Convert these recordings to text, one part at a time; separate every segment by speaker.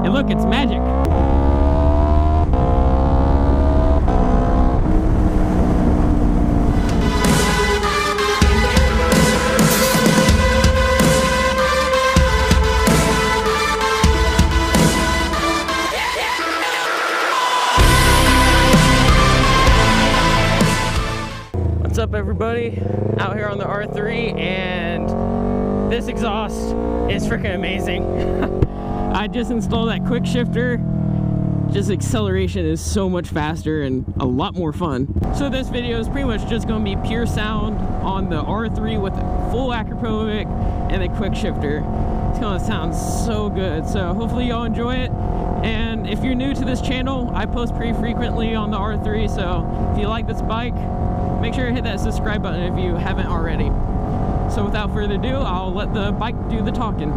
Speaker 1: And look, it's magic. What's up, everybody? Out here on the R3, and this exhaust is freaking amazing. I just installed that quick shifter. Just acceleration is so much faster and a lot more fun. So this video is pretty much just going to be pure sound on the R3 with full Akrapovic and a quick shifter. It's going to sound so good. So hopefully y'all enjoy it. And if you're new to this channel, I post pretty frequently on the R3. So if you like this bike, make sure to hit that subscribe button if you haven't already. So without further ado, I'll let the bike do the talking.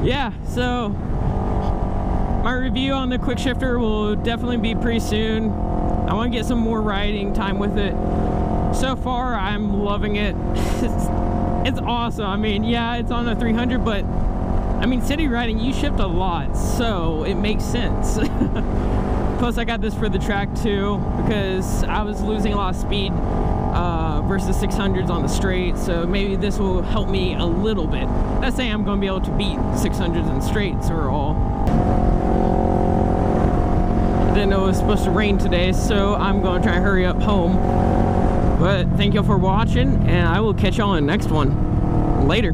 Speaker 1: yeah, so my review on the quick shifter will definitely be pretty soon. I want to get some more riding time with it. So far, I'm loving it. It's awesome. I mean, yeah, it's on a 300, but I mean, city riding, you shift a lot, so it makes sense. Plus, I got this for the track too, because I was losing a lot of speed versus 600s on the straight, so maybe this will help me a little bit. Not saying I'm going to be able to beat 600s in straights or all. I didn't know it was supposed to rain today, so I'm going to try and hurry up home. But thank you all for watching, and I will catch y'all in the next one. Later.